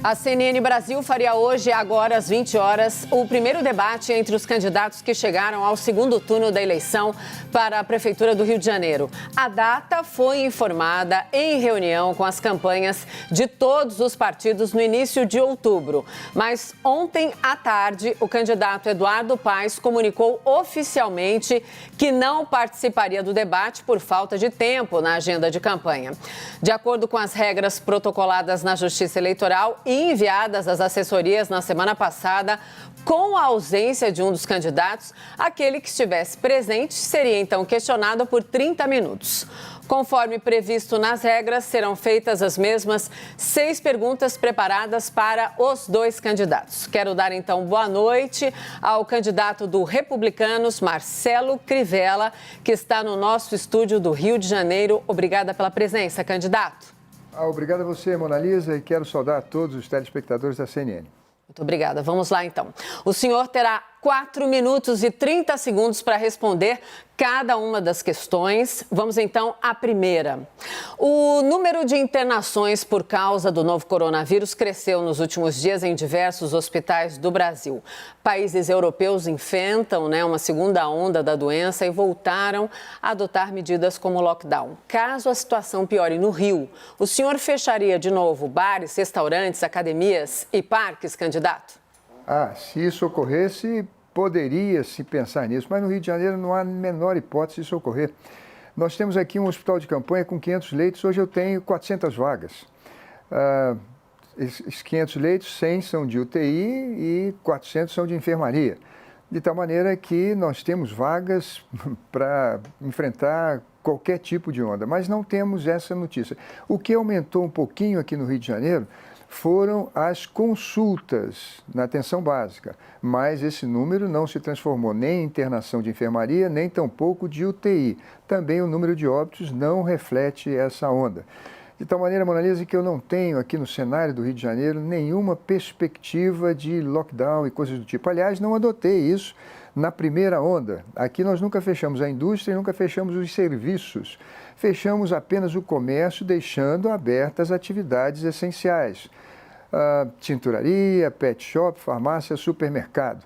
A CNN Brasil faria hoje, agora às 20 horas, o primeiro debate entre os candidatos que chegaram ao segundo turno da eleição para a Prefeitura do Rio de Janeiro. A data foi informada em reunião com as campanhas de todos os partidos no início de outubro. Mas ontem à tarde, o candidato Eduardo Paes comunicou oficialmente que não participaria do debate por falta de tempo na agenda de campanha. De acordo com as regras protocoladas na Justiça Eleitoral e enviadas às assessorias na semana passada, com a ausência de um dos candidatos, aquele que estivesse presente seria então questionado por 30 minutos. Conforme previsto nas regras, serão feitas as mesmas 6 perguntas preparadas para os 2 candidatos. Quero dar então boa noite ao candidato do Republicanos, Marcelo Crivella, que está no nosso estúdio do Rio de Janeiro. Obrigada pela presença, candidato. Obrigado a você, Mona Lisa, e quero saudar a todos os telespectadores da CNN. Muito obrigada. Vamos lá, então. O senhor terá 4 minutos e 30 segundos para responder cada uma das questões. Vamos, então, à primeira. O número de internações por causa do novo coronavírus cresceu nos últimos dias em diversos hospitais do Brasil. Países europeus enfrentam, uma segunda onda da doença e voltaram a adotar medidas como lockdown. Caso a situação piore no Rio, o senhor fecharia de novo bares, restaurantes, academias e parques, candidato? Se isso ocorresse, poderia-se pensar nisso, mas no Rio de Janeiro não há a menor hipótese disso ocorrer. Nós temos aqui um hospital de campanha com 500 leitos, hoje eu tenho 400 vagas. Esses 500 leitos, 100 são de UTI e 400 são de enfermaria. De tal maneira que nós temos vagas para enfrentar qualquer tipo de onda, mas não temos essa notícia. O que aumentou um pouquinho aqui no Rio de Janeiro foram as consultas na atenção básica, mas esse número não se transformou nem em internação de enfermaria, nem tampouco de UTI. Também o número de óbitos não reflete essa onda. De tal maneira, Mona Lisa, que eu não tenho aqui no cenário do Rio de Janeiro nenhuma perspectiva de lockdown e coisas do tipo. Aliás, não adotei isso na primeira onda. Aqui nós nunca fechamos a indústria e nunca fechamos os serviços. Fechamos apenas o comércio, deixando abertas atividades essenciais. Tinturaria, pet shop, farmácia, supermercado.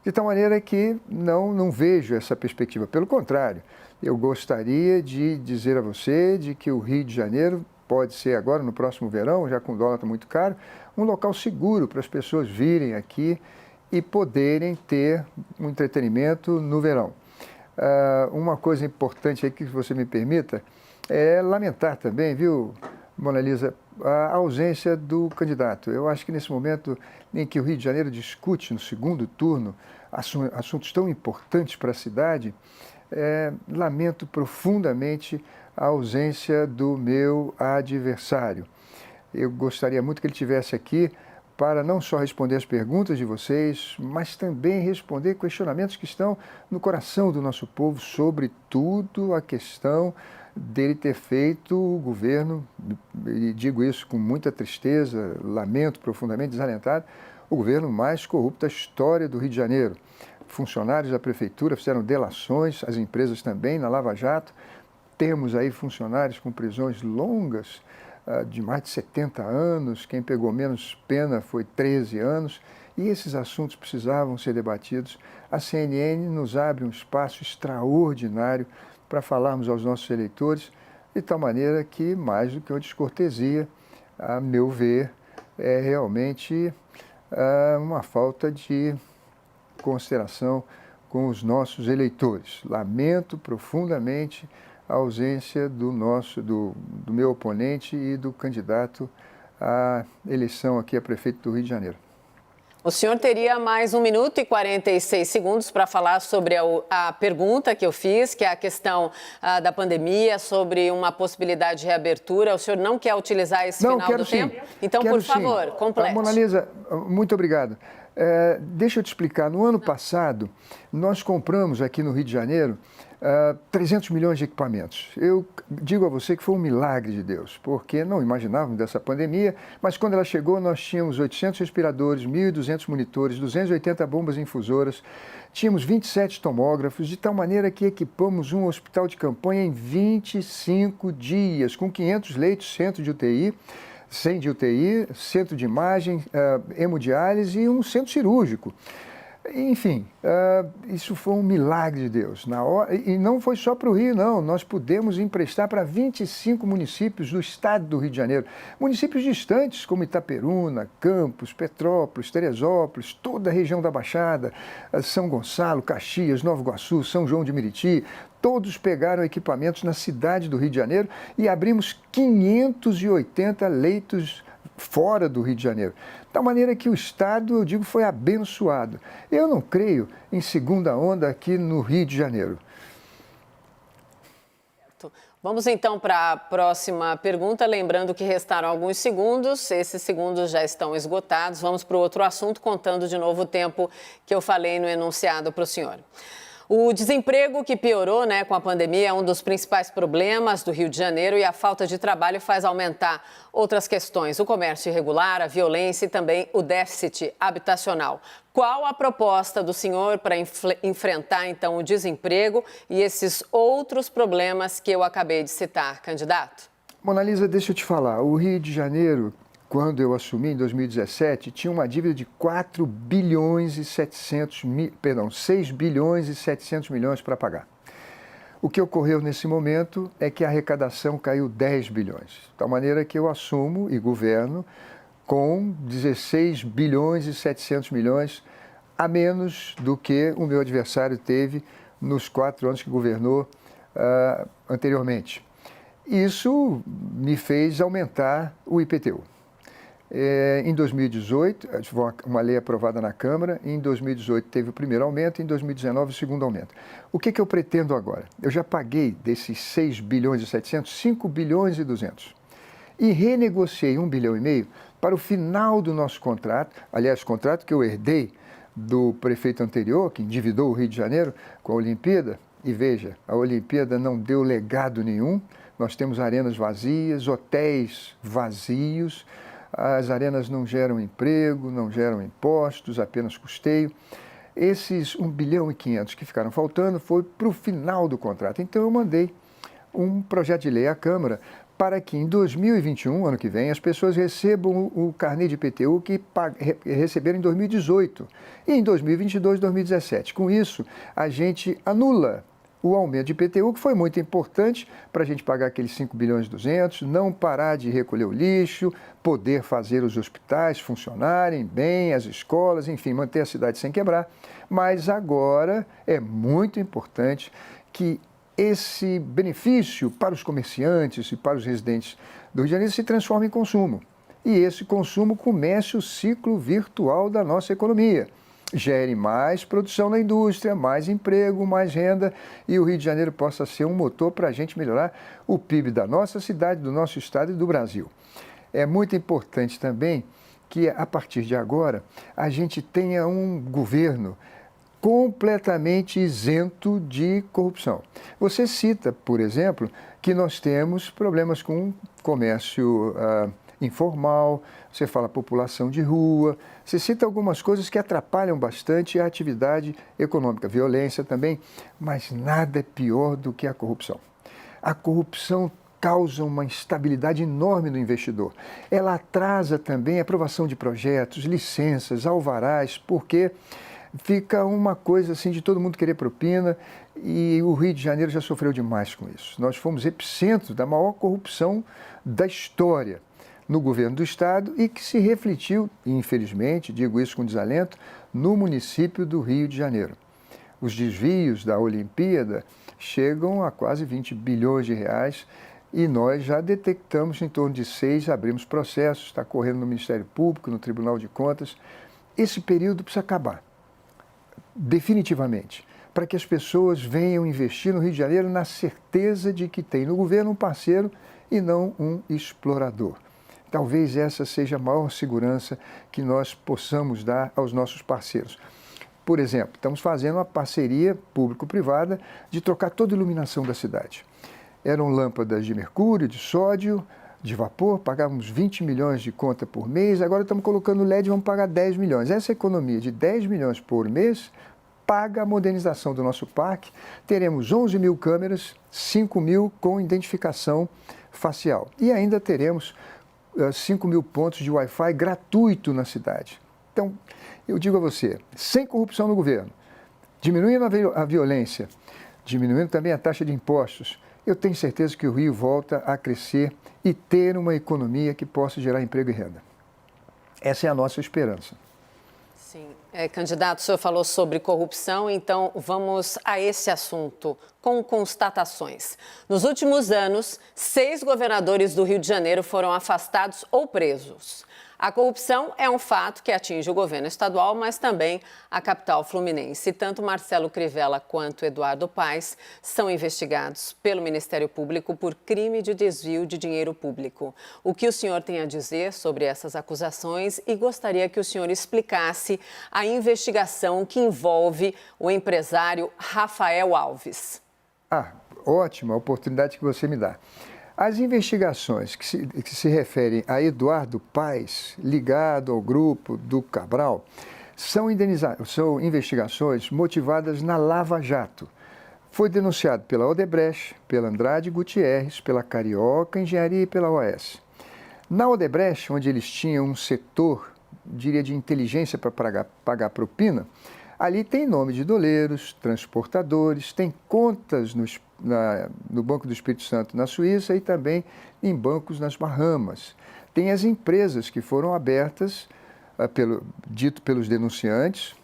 De tal maneira que não vejo essa perspectiva. Pelo contrário, eu gostaria de dizer a você de que o Rio de Janeiro pode ser agora, no próximo verão, já com o dólar está muito caro, um local seguro para as pessoas virem aqui e poderem ter um entretenimento no verão. Uma coisa importante aí que você me permita é lamentar também, viu, Mona Lisa, a ausência do candidato. Eu acho que nesse momento em que o Rio de Janeiro discute no segundo turno assuntos tão importantes para a cidade, lamento profundamente a ausência do meu adversário. Eu gostaria muito que ele estivesse aqui para não só responder as perguntas de vocês, mas também responder questionamentos que estão no coração do nosso povo, sobretudo a questão dele ter feito o governo, e digo isso com muita tristeza, lamento profundamente, desalentado, o governo mais corrupto da história do Rio de Janeiro. Funcionários da prefeitura fizeram delações, as empresas também, na Lava Jato. Temos aí funcionários com prisões longas, de mais de 70 anos, quem pegou menos pena foi 13 anos, e esses assuntos precisavam ser debatidos. A CNN nos abre um espaço extraordinário para falarmos aos nossos eleitores, de tal maneira que, mais do que uma descortesia, a meu ver, é realmente uma falta de consideração com os nossos eleitores. Lamento profundamente a ausência do meu oponente e do candidato à eleição aqui a prefeito do Rio de Janeiro. O senhor teria mais 1 minuto e 46 segundos para falar sobre a pergunta que eu fiz, que é a questão da pandemia, sobre uma possibilidade de reabertura. O senhor não quer utilizar esse final do tempo? Então, por favor, complete. Mona Lisa, muito obrigado. Deixa eu te explicar. No ano passado, nós compramos aqui no Rio de Janeiro 300 milhões de equipamentos. Eu digo a você que foi um milagre de Deus, porque não imaginávamos dessa pandemia, mas quando ela chegou nós tínhamos 800 respiradores, 1.200 monitores, 280 bombas infusoras, tínhamos 27 tomógrafos, de tal maneira que equipamos um hospital de campanha em 25 dias, com 500 leitos, centro de UTI, 100 de UTI, centro de imagem, hemodiálise e um centro cirúrgico. Enfim, isso foi um milagre de Deus. E não foi só para o Rio, não. Nós pudemos emprestar para 25 municípios do estado do Rio de Janeiro. Municípios distantes, como Itaperuna, Campos, Petrópolis, Teresópolis, toda a região da Baixada, São Gonçalo, Caxias, Nova Iguaçu, São João de Meriti. Todos pegaram equipamentos na cidade do Rio de Janeiro e abrimos 580 leitos fora do Rio de Janeiro. De tal maneira que o Estado, eu digo, foi abençoado. Eu não creio em segunda onda aqui no Rio de Janeiro. Vamos então para a próxima pergunta, lembrando que restaram alguns segundos, esses segundos já estão esgotados. Vamos para o outro assunto, contando de novo o tempo que eu falei no enunciado para o senhor. O desemprego que piorou, com a pandemia é um dos principais problemas do Rio de Janeiro e a falta de trabalho faz aumentar outras questões, o comércio irregular, a violência e também o déficit habitacional. Qual a proposta do senhor para enfrentar, então, o desemprego e esses outros problemas que eu acabei de citar, candidato? Mona Lisa, deixa eu te falar, o Rio de Janeiro, quando eu assumi em 2017, tinha uma dívida de 6 bilhões e 700 milhões para pagar. O que ocorreu nesse momento é que a arrecadação caiu 10 bilhões, de tal maneira que eu assumo e governo com 16 bilhões e 700 milhões a menos do que o meu adversário teve nos 4 anos que governou anteriormente. Isso me fez aumentar o IPTU. Em 2018, uma lei aprovada na Câmara, em 2018 teve o primeiro aumento, em 2019 o segundo aumento. O que eu pretendo agora? Eu já paguei desses 6 bilhões e 700, 5 bilhões e 200. E renegociei 1,5 bilhão para o final do nosso contrato, aliás, contrato que eu herdei do prefeito anterior, que endividou o Rio de Janeiro com a Olimpíada. E veja, a Olimpíada não deu legado nenhum, nós temos arenas vazias, hotéis vazios, as arenas não geram emprego, não geram impostos, apenas custeio. Esses 1,5 bilhão que ficaram faltando foi para o final do contrato. Então eu mandei um projeto de lei à Câmara para que em 2021, ano que vem, as pessoas recebam o carnê de IPTU que receberam em 2018 e em 2022, 2017. Com isso, a gente anula o aumento de IPTU, que foi muito importante para a gente pagar aqueles 5 bilhões e 200, não parar de recolher o lixo, poder fazer os hospitais funcionarem bem, as escolas, enfim, manter a cidade sem quebrar. Mas agora é muito importante que esse benefício para os comerciantes e para os residentes do Rio de Janeiro se transforme em consumo. E esse consumo comece o ciclo virtual da nossa economia. Gere mais produção na indústria, mais emprego, mais renda e o Rio de Janeiro possa ser um motor para a gente melhorar o PIB da nossa cidade, do nosso estado e do Brasil. É muito importante também que, a partir de agora, a gente tenha um governo completamente isento de corrupção. Você cita, por exemplo, que nós temos problemas com comércio informal, você fala população de rua, você cita algumas coisas que atrapalham bastante a atividade econômica, violência também, mas nada é pior do que a corrupção. A corrupção causa uma instabilidade enorme no investidor. Ela atrasa também a aprovação de projetos, licenças, alvarás, porque fica uma coisa assim de todo mundo querer propina e o Rio de Janeiro já sofreu demais com isso. Nós fomos epicentro da maior corrupção da história no governo do estado e que se refletiu, infelizmente, digo isso com desalento, no município do Rio de Janeiro. Os desvios da Olimpíada chegam a quase 20 bilhões de reais e nós já detectamos em torno de 6, abrimos processos, está correndo no Ministério Público, no Tribunal de Contas. Esse período precisa acabar, definitivamente, para que as pessoas venham investir no Rio de Janeiro na certeza de que tem no governo um parceiro e não um explorador. Talvez essa seja a maior segurança que nós possamos dar aos nossos parceiros. Por exemplo, estamos fazendo uma parceria público-privada de trocar toda a iluminação da cidade. Eram lâmpadas de mercúrio, de sódio, de vapor, pagávamos 20 milhões de conta por mês, agora estamos colocando LED e vamos pagar 10 milhões. Essa economia de 10 milhões por mês paga a modernização do nosso parque. Teremos 11 mil câmeras, 5 mil com identificação facial. E ainda teremos 5 mil pontos de Wi-Fi gratuito na cidade. Então, eu digo a você, sem corrupção no governo, diminuindo a violência, diminuindo também a taxa de impostos, eu tenho certeza que o Rio volta a crescer e ter uma economia que possa gerar emprego e renda. Essa é a nossa esperança. Sim. Candidato, o senhor falou sobre corrupção, então vamos a esse assunto com constatações. Nos últimos anos, 6 governadores do Rio de Janeiro foram afastados ou presos. A corrupção é um fato que atinge o governo estadual, mas também a capital fluminense. Tanto Marcelo Crivella quanto Eduardo Paes são investigados pelo Ministério Público por crime de desvio de dinheiro público. O que o senhor tem a dizer sobre essas acusações e gostaria que o senhor explicasse a investigação que envolve o empresário Rafael Alves. Ótima oportunidade que você me dá. As investigações que se referem a Eduardo Paes, ligado ao grupo do Cabral, são investigações motivadas na Lava Jato. Foi denunciado pela Odebrecht, pela Andrade Gutierrez, pela Carioca Engenharia e pela OAS. Na Odebrecht, onde eles tinham um setor, diria, de inteligência para pagar propina, ali tem nome de doleiros, transportadores, tem contas no Banco do Espírito Santo na Suíça e também em bancos nas Bahamas. Tem as empresas que foram abertas, dito pelos denunciantes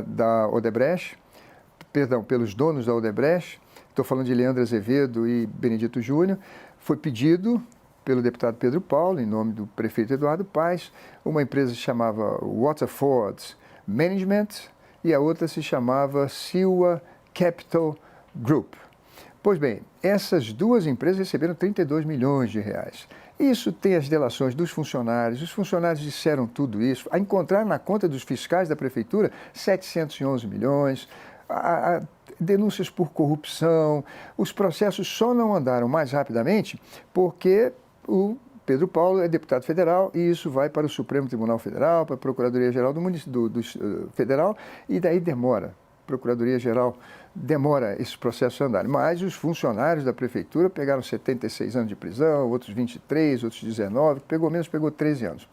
da Odebrecht, pelos donos da Odebrecht, estou falando de Leandro Azevedo e Benedito Júnior, foi pedido pelo deputado Pedro Paulo, em nome do prefeito Eduardo Paes, uma empresa se chamava Waterford Management e a outra se chamava Silva Capital Group. Pois bem, essas duas empresas receberam 32 milhões de reais. Isso tem as delações dos funcionários, os funcionários disseram tudo isso, a encontrar na conta dos fiscais da prefeitura 711 milhões, denúncias por corrupção, os processos só não andaram mais rapidamente porque o Pedro Paulo é deputado federal e isso vai para o Supremo Tribunal Federal, para a Procuradoria-Geral do Federal e daí demora. Procuradoria-Geral demora esse processo a andar. Mas os funcionários da prefeitura pegaram 76 anos de prisão, outros 23, outros 19, pegou 13 anos.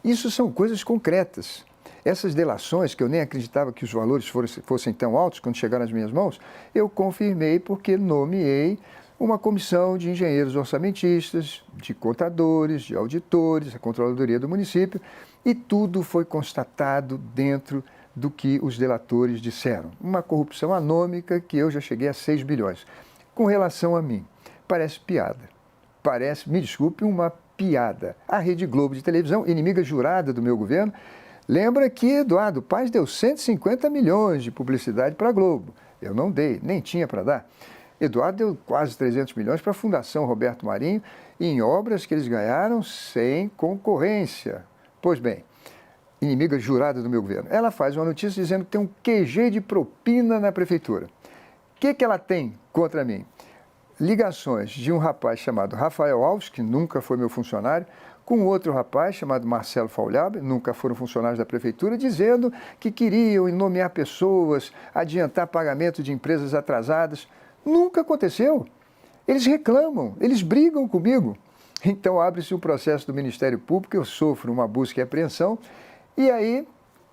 Isso são coisas concretas. Essas delações, que eu nem acreditava que os valores fossem tão altos quando chegaram às minhas mãos, eu confirmei porque nomeei uma comissão de engenheiros orçamentistas, de contadores, de auditores, a Controladoria do município, e tudo foi constatado dentro do que os delatores disseram. Uma corrupção anômica que eu já cheguei a 6 bilhões. Com relação a mim, parece piada. Parece, me desculpe, uma piada. A Rede Globo de televisão, inimiga jurada do meu governo, lembra que Eduardo Paes deu 150 milhões de publicidade para a Globo. Eu não dei, nem tinha para dar. Eduardo deu quase 300 milhões para a Fundação Roberto Marinho em obras que eles ganharam sem concorrência. Pois bem, inimiga jurada do meu governo, ela faz uma notícia dizendo que tem um QG de propina na prefeitura. O que ela tem contra mim? Ligações de um rapaz chamado Rafael Alves, que nunca foi meu funcionário, com outro rapaz chamado Marcelo Faulhaber, nunca foram funcionários da prefeitura, dizendo que queriam nomear pessoas, adiantar pagamento de empresas atrasadas. Nunca aconteceu. Eles reclamam, eles brigam comigo. Então abre-se um processo do Ministério Público, eu sofro uma busca e apreensão, e aí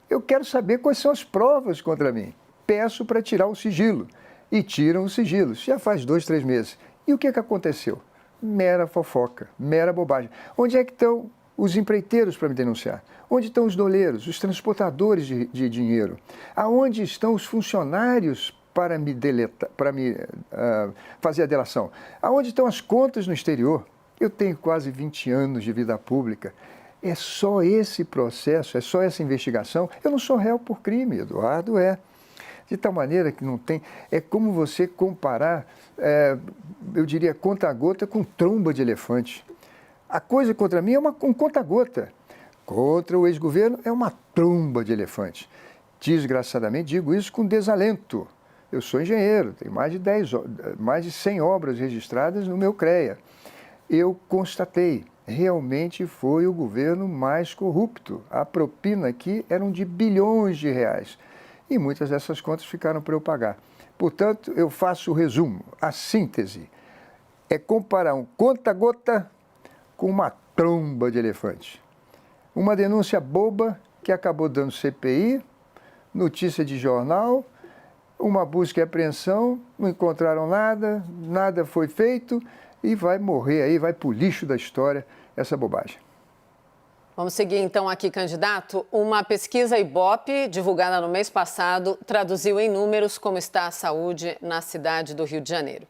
eu quero saber quais são as provas contra mim. Peço para tirar o sigilo. E tiram o sigilo. Isso já faz 2, 3 meses. E o que aconteceu? Mera fofoca, mera bobagem. Onde é que estão os empreiteiros para me denunciar? Onde estão os doleiros, os transportadores de dinheiro? Aonde estão os funcionários para me fazer a delação? Aonde estão as contas no exterior? Eu tenho quase 20 anos de vida pública. É só esse processo, é só essa investigação. Eu não sou réu por crime, Eduardo é. De tal maneira que não tem... É como você comparar, eu diria, conta-gota com tromba de elefante. A coisa contra mim é um conta-gota. Contra o ex-governo é uma tromba de elefante. Desgraçadamente, digo isso com desalento. Eu sou engenheiro, tenho mais de 100 obras registradas no meu CREA. Eu constatei, realmente foi o governo mais corrupto. A propina aqui eram de bilhões de reais. E muitas dessas contas ficaram para eu pagar. Portanto, eu faço o resumo, a síntese. É comparar um conta-gota com uma tromba de elefante. Uma denúncia boba que acabou dando CPI, notícia de jornal, uma busca e apreensão, não encontraram nada, nada foi feito e vai morrer aí, vai para o lixo da história essa bobagem. Vamos seguir então aqui, candidato. Uma pesquisa Ibope, divulgada no mês passado, traduziu em números como está a saúde na cidade do Rio de Janeiro.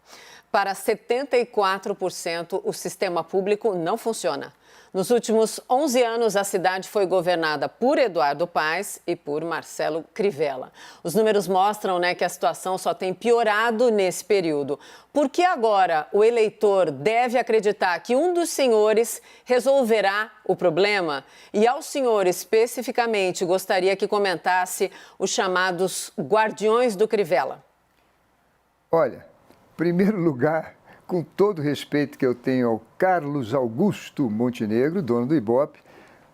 Para 74%, o sistema público não funciona. Nos últimos 11 anos, a cidade foi governada por Eduardo Paes e por Marcelo Crivella. Os números mostram, que a situação só tem piorado nesse período. Por que agora o eleitor deve acreditar que um dos senhores resolverá o problema? E ao senhor especificamente, gostaria que comentasse os chamados guardiões do Crivella. Olha, em primeiro lugar, com todo o respeito que eu tenho ao Carlos Augusto Montenegro, dono do Ibope,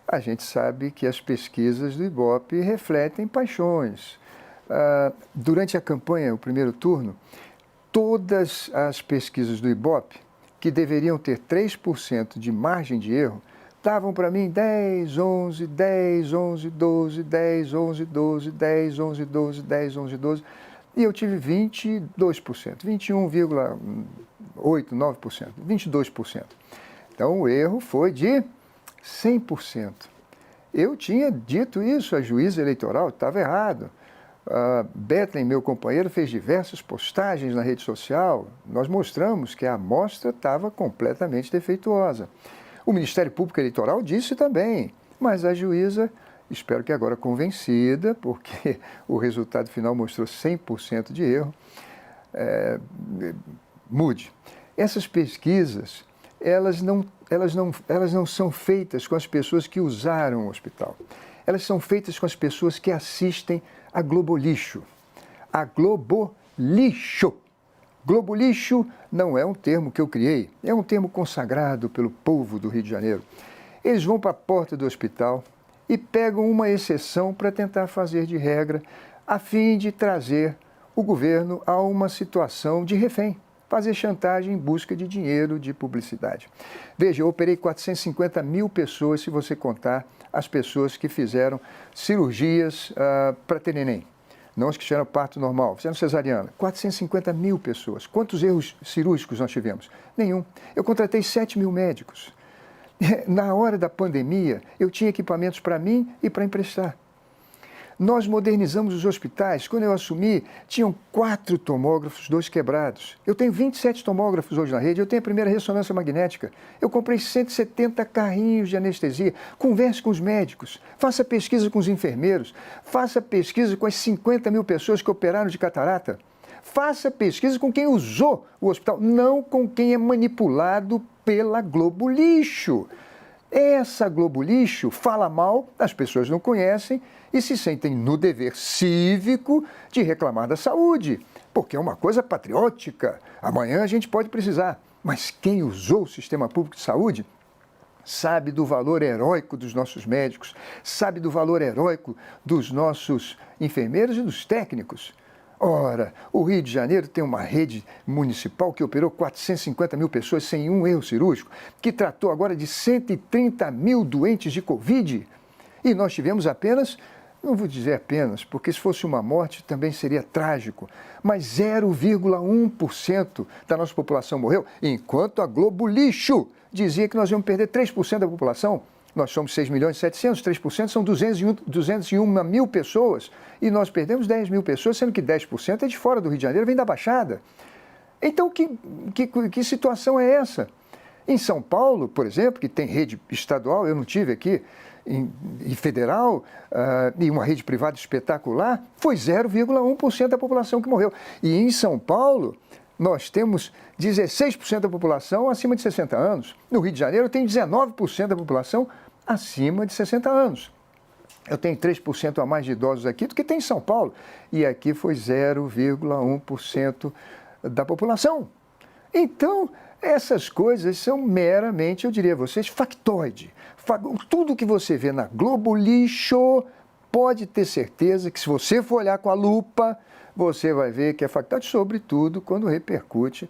a gente sabe que as pesquisas do Ibope refletem paixões. Durante a campanha, o primeiro turno, todas as pesquisas do Ibope, que deveriam ter 3% de margem de erro, davam para mim 10, 11, 10, 11, 12, 10, 11, 12, 10, 11, 12, 10, 11, 12, e eu tive 22%, 21,8%, 9%, 22%. Então, o erro foi de 100%. Eu tinha dito isso, a juíza eleitoral estava errado. Bethlen, meu companheiro, fez diversas postagens na rede social. Nós mostramos que a amostra estava completamente defeituosa. O Ministério Público Eleitoral disse também, mas a juíza, espero que agora convencida, porque o resultado final mostrou 100% de erro, mude. Essas pesquisas, elas não são feitas com as pessoas que usaram o hospital. Elas são feitas com as pessoas que assistem a Globolixo. A Globolixo. Globolixo não é um termo que eu criei, é um termo consagrado pelo povo do Rio de Janeiro. Eles vão para a porta do hospital e pegam uma exceção para tentar fazer de regra, a fim de trazer o governo a uma situação de refém, fazer chantagem em busca de dinheiro, de publicidade. Veja, eu operei 450 mil pessoas, se você contar as pessoas que fizeram cirurgias para ter neném. Não as que fizeram parto normal, fizeram cesariana. 450 mil pessoas. Quantos erros cirúrgicos nós tivemos? Nenhum. Eu contratei 7 mil médicos. Na hora da pandemia, eu tinha equipamentos para mim e para emprestar. Nós modernizamos os hospitais. Quando eu assumi, tinham 4 tomógrafos, 2 quebrados. Eu tenho 27 tomógrafos hoje na rede, eu tenho a primeira ressonância magnética. Eu comprei 170 carrinhos de anestesia. Converse com os médicos, faça pesquisa com os enfermeiros, faça pesquisa com as 50 mil pessoas que operaram de catarata. Faça pesquisa com quem usou o hospital, não com quem é manipulado pela Globolixo. Essa Globolixo fala mal, as pessoas não conhecem e se sentem no dever cívico de reclamar da saúde, porque é uma coisa patriótica. Amanhã a gente pode precisar, mas quem usou o sistema público de saúde sabe do valor heróico dos nossos médicos, sabe do valor heróico dos nossos enfermeiros e dos técnicos. Ora, o Rio de Janeiro tem uma rede municipal que operou 450 mil pessoas sem um erro cirúrgico, que tratou agora de 130 mil doentes de Covid. E nós tivemos apenas, não vou dizer apenas, porque se fosse uma morte também seria trágico, mas 0,1% da nossa população morreu, enquanto a Globolixo dizia que nós íamos perder 3% da população. Nós somos 6 milhões e 700, 3% são 201 mil pessoas e nós perdemos 10 mil pessoas, sendo que 10% é de fora do Rio de Janeiro, vem da Baixada. Então, que situação é essa? Em São Paulo, por exemplo, que tem rede estadual, eu não tive aqui, e federal, e uma rede privada espetacular, foi 0,1% da população que morreu. E em São Paulo, nós temos 16% da população acima de 60 anos. No Rio de Janeiro, tem 19% da população acima de 60 anos. Eu tenho 3% a mais de idosos aqui do que tem em São Paulo. E aqui foi 0,1% da população. Então, essas coisas são meramente, eu diria a vocês, factoide. Tudo que você vê na Globolixo, pode ter certeza que se você for olhar com a lupa, você vai ver que é factoide, sobretudo quando repercute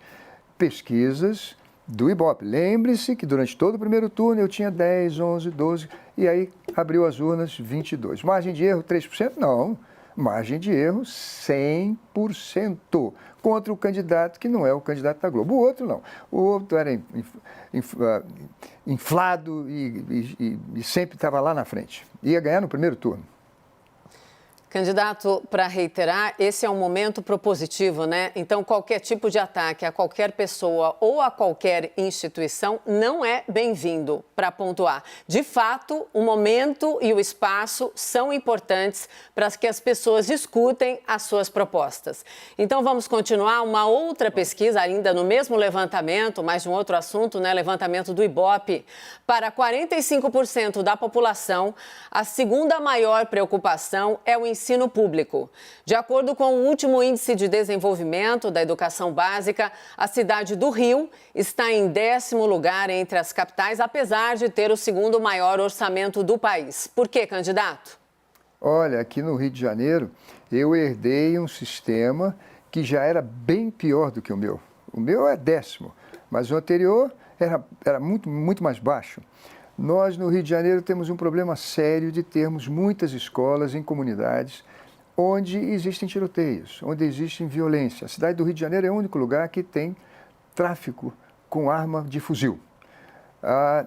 pesquisas do Ibope. Lembre-se que durante todo o primeiro turno eu tinha 10, 11, 12, e aí abriu as urnas 22. Margem de erro 3%? Não. Margem de erro 100% contra o candidato que não é o candidato da Globo. O outro não. O outro era inflado e sempre estava lá na frente. Ia ganhar no primeiro turno. Candidato, para reiterar, esse é um momento propositivo, né? Então, qualquer tipo de ataque a qualquer pessoa ou a qualquer instituição não é bem-vindo, para pontuar. De fato, o momento e o espaço são importantes para que as pessoas escutem as suas propostas. Então, vamos continuar uma outra pesquisa, ainda no mesmo levantamento, mas de um outro assunto, né? Levantamento do Ibope. Para 45% da população, a segunda maior preocupação é o ensino público. De acordo com o último Índice de Desenvolvimento da Educação Básica, a cidade do Rio está em 10º lugar entre as capitais, apesar de ter o segundo maior orçamento do país. Por quê, candidato? Olha, aqui no Rio de Janeiro, eu herdei um sistema que já era bem pior do que o meu. O meu é 10º, mas o anterior era muito mais baixo. Nós, no Rio de Janeiro, temos um problema sério de termos muitas escolas em comunidades onde existem tiroteios, onde existe violência. A cidade do Rio de Janeiro é o único lugar que tem tráfico com arma de fuzil.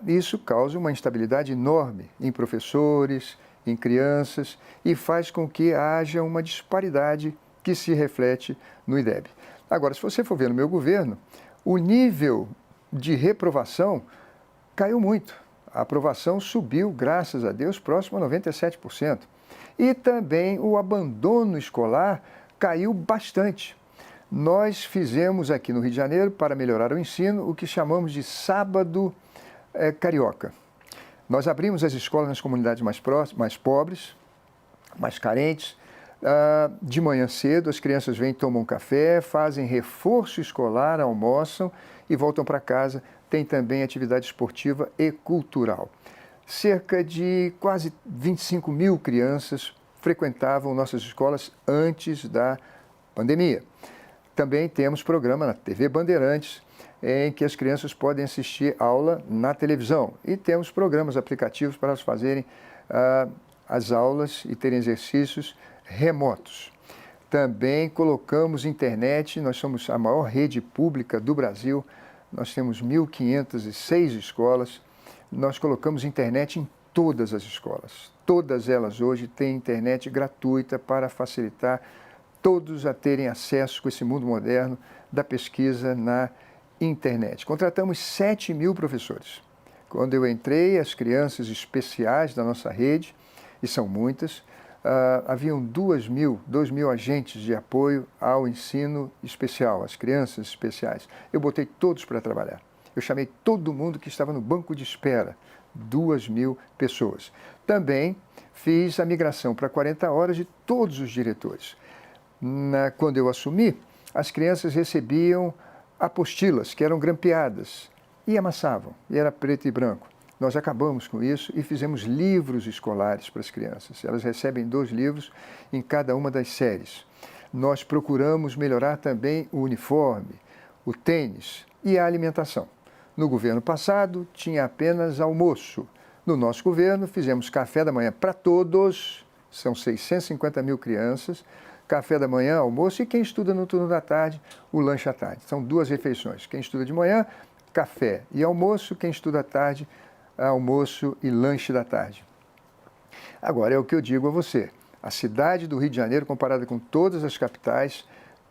Isso causa uma instabilidade enorme em professores, em crianças e faz com que haja uma disparidade que se reflete no IDEB. Agora, se você for ver no meu governo, o nível de reprovação caiu muito. A aprovação subiu, graças a Deus, próximo a 97%. E também o abandono escolar caiu bastante. Nós fizemos aqui no Rio de Janeiro, para melhorar o ensino, o que chamamos de Sábado Carioca. Nós abrimos as escolas nas comunidades mais pobres, mais carentes. De manhã cedo, as crianças vêm, tomam café, fazem reforço escolar, almoçam e voltam para casa. Tem também atividade esportiva e cultural. Cerca de quase 25 mil crianças frequentavam nossas escolas antes da pandemia. Também temos programa na TV Bandeirantes, em que as crianças podem assistir aula na televisão. E temos programas aplicativos para elas fazerem as aulas e terem exercícios remotos. Também colocamos internet, nós somos a maior rede pública do Brasil. Nós temos 1.506 escolas, nós colocamos internet em todas as escolas. Todas elas hoje têm internet gratuita para facilitar todos a terem acesso com esse mundo moderno da pesquisa na internet. Contratamos 7 mil professores. Quando eu entrei, as crianças especiais da nossa rede, e são muitas, haviam 2 mil agentes de apoio ao ensino especial, às crianças especiais. Eu botei todos para trabalhar. Eu chamei todo mundo que estava no banco de espera, 2 mil pessoas. Também fiz a migração para 40 horas de todos os diretores. Quando eu assumi, as crianças recebiam apostilas que eram grampeadas e amassavam, e era preto e branco. Nós acabamos com isso e fizemos livros escolares para as crianças. Elas recebem 2 livros em cada uma das séries. Nós procuramos melhorar também o uniforme, o tênis e a alimentação. No governo passado, tinha apenas almoço. No nosso governo, fizemos café da manhã para todos, são 650 mil crianças, café da manhã, almoço, e quem estuda no turno da tarde, o lanche à tarde. São 2 refeições. Quem estuda de manhã, café e almoço, quem estuda à tarde, almoço e lanche da tarde. Agora, é o que eu digo a você. A cidade do Rio de Janeiro, comparada com todas as capitais,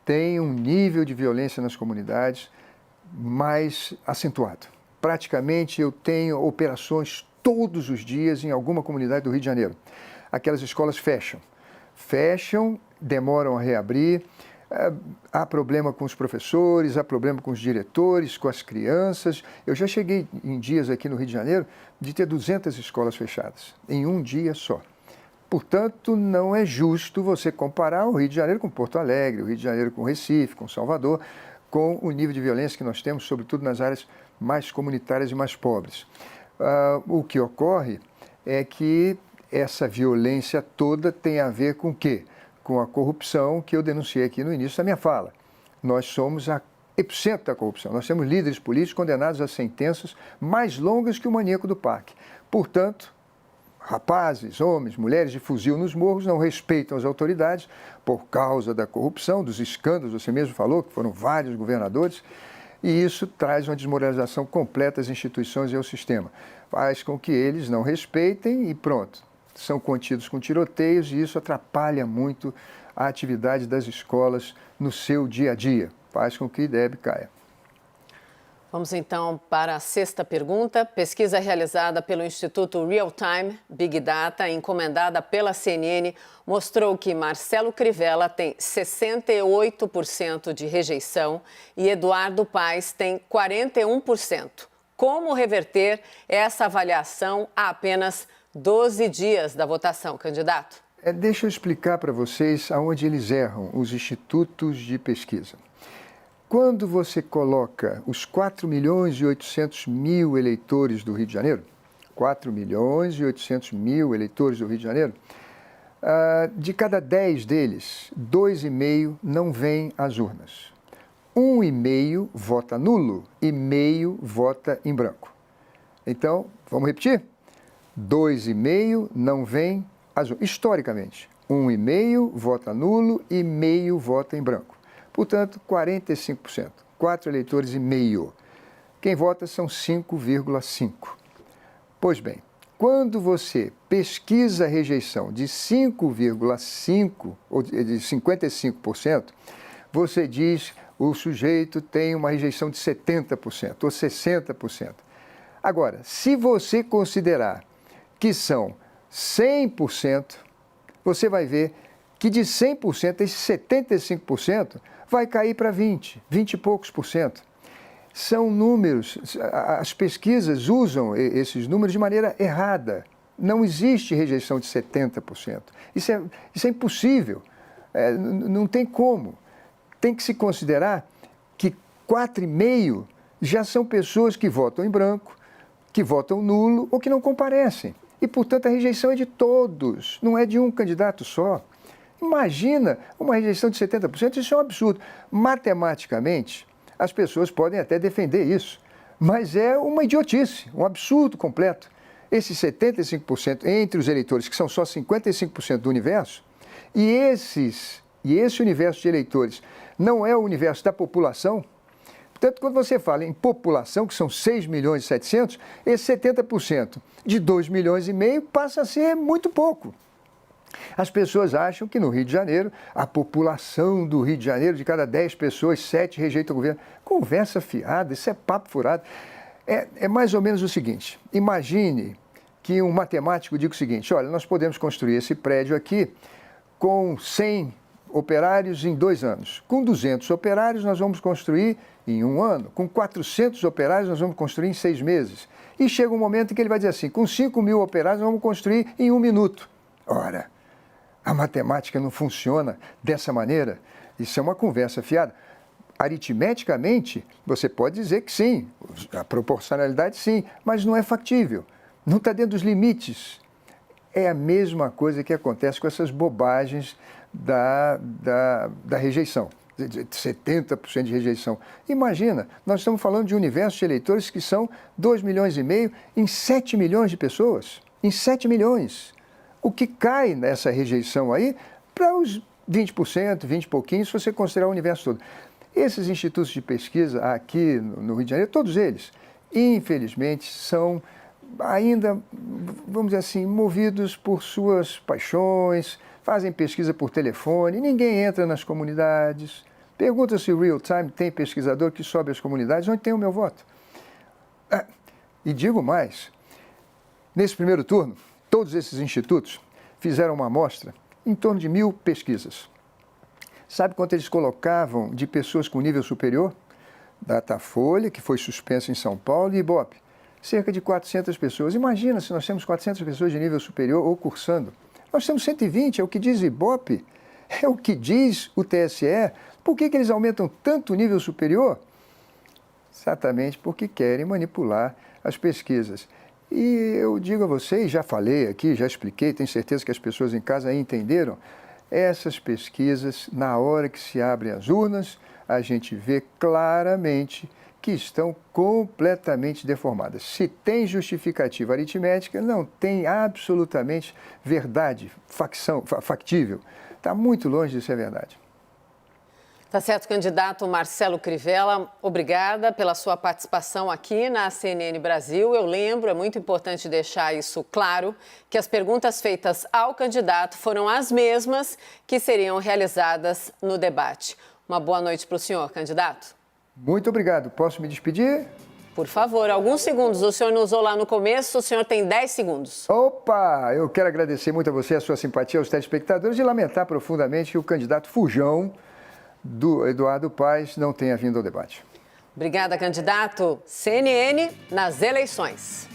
tem um nível de violência nas comunidades mais acentuado. Praticamente eu tenho operações todos os dias em alguma comunidade do Rio de Janeiro. Aquelas escolas fecham, demoram a reabrir, há problema com os professores, há problema com os diretores, com as crianças. Eu já cheguei em dias aqui no Rio de Janeiro de ter 200 escolas fechadas, em um dia só. Portanto, não é justo você comparar o Rio de Janeiro com Porto Alegre, o Rio de Janeiro com Recife, com Salvador, com o nível de violência que nós temos, sobretudo nas áreas mais comunitárias e mais pobres. O que ocorre é que essa violência toda tem a ver com o quê? Com a corrupção que eu denunciei aqui no início da minha fala. Nós somos a epicentro da corrupção. Nós temos líderes políticos condenados a sentenças mais longas que o maníaco do parque. Portanto, rapazes, homens, mulheres de fuzil nos morros não respeitam as autoridades por causa da corrupção, dos escândalos, você mesmo falou que foram vários governadores, e isso traz uma desmoralização completa às instituições e ao sistema. Faz com que eles não respeitem e pronto, são contidos com tiroteios e isso atrapalha muito a atividade das escolas no seu dia a dia. Faz com que o IDEB caia. Vamos então para a sexta pergunta. Pesquisa realizada pelo Instituto Real Time Big Data, encomendada pela CNN, mostrou que Marcelo Crivella tem 68% de rejeição e Eduardo Paes tem 41%. Como reverter essa avaliação a apenas 12 dias da votação, candidato? Deixa eu explicar para vocês aonde eles erram, os institutos de pesquisa. Quando você coloca os 4.800.000 eleitores do Rio de Janeiro, 4.800.000 eleitores do Rio de Janeiro, de cada 10 deles, 2,5 não vêm às urnas. 1,5 vota nulo e meio vota em branco. Então, vamos repetir? 2,5 não vêm às urnas. Historicamente, 1,5 vota nulo e meio vota em branco. Portanto, 45%, 4 eleitores e meio. Quem vota são 5,5. Pois bem, quando você pesquisa a rejeição de 5,5 ou de 55%, você diz o sujeito tem uma rejeição de 70% ou 60%. Agora, se você considerar que são 100%, você vai ver que de 100%, esse 75% vai cair para 20 e poucos por cento. São números, as pesquisas usam esses números de maneira errada. Não existe rejeição de 70%. Isso é impossível, não tem como. Tem que se considerar que 4,5 já são pessoas que votam em branco, que votam nulo ou que não comparecem. E, portanto, a rejeição é de todos, não é de um candidato só. Imagina uma rejeição de 70%, isso é um absurdo. Matematicamente, as pessoas podem até defender isso, mas é uma idiotice, um absurdo completo. Esses 75% entre os eleitores, que são só 55% do universo, e esse universo de eleitores não é o universo da população. Portanto, quando você fala em população, que são 6.700.000, esse 70% de 2,5 milhões passa a ser muito pouco. As pessoas acham que no Rio de Janeiro, a população do Rio de Janeiro, de cada 10 pessoas, 7 rejeitam o governo. Conversa fiada, isso é papo furado. É mais ou menos o seguinte, imagine que um matemático diga o seguinte, olha, nós podemos construir esse prédio aqui com 100 operários em 2 anos. Com 200 operários nós vamos construir em 1 ano. Com 400 operários nós vamos construir em 6 meses. E chega um momento em que ele vai dizer assim, com 5.000 operários nós vamos construir em 1 minuto. Ora, a matemática não funciona dessa maneira. Isso é uma conversa fiada. Aritmeticamente, você pode dizer que sim, a proporcionalidade sim, mas não é factível. Não está dentro dos limites. É a mesma coisa que acontece com essas bobagens da rejeição. 70% de rejeição. Imagina, nós estamos falando de um universo de eleitores que são 2,5 milhões em 7 milhões de pessoas. Em 7 milhões. O que cai nessa rejeição aí para os 20%, 20 e pouquinho, se você considerar o universo todo. Esses institutos de pesquisa aqui no Rio de Janeiro, todos eles, infelizmente, são ainda, vamos dizer assim, movidos por suas paixões, fazem pesquisa por telefone, ninguém entra nas comunidades. Pergunta se o Real Time tem pesquisador que sobe às comunidades, onde tem o meu voto. E digo mais, nesse primeiro turno, todos esses institutos fizeram uma amostra em torno de 1.000 pesquisas. Sabe quanto eles colocavam de pessoas com nível superior? Datafolha, que foi suspensa em São Paulo, e Ibope. Cerca de 400 pessoas. Imagina se nós temos 400 pessoas de nível superior ou cursando. Nós temos 120, é o que diz Ibope, é o que diz o TSE. Por que eles aumentam tanto o nível superior? Exatamente porque querem manipular as pesquisas. E eu digo a vocês, já falei aqui, já expliquei, tenho certeza que as pessoas em casa aí entenderam, essas pesquisas, na hora que se abrem as urnas, a gente vê claramente que estão completamente deformadas. Se tem justificativa aritmética, não tem absolutamente verdade factível. Está muito longe de ser verdade. Tá certo, candidato Marcelo Crivella, obrigada pela sua participação aqui na CNN Brasil. Eu lembro, é muito importante deixar isso claro, que as perguntas feitas ao candidato foram as mesmas que seriam realizadas no debate. Uma boa noite para o senhor, candidato. Muito obrigado. Posso me despedir? Por favor, alguns segundos. O senhor não usou lá no começo, o senhor tem 10 segundos. Opa! Eu quero agradecer muito a você, a sua simpatia aos telespectadores e lamentar profundamente que o candidato fujão do Eduardo Paes não tenha vindo ao debate. Obrigada, candidato. CNN nas eleições.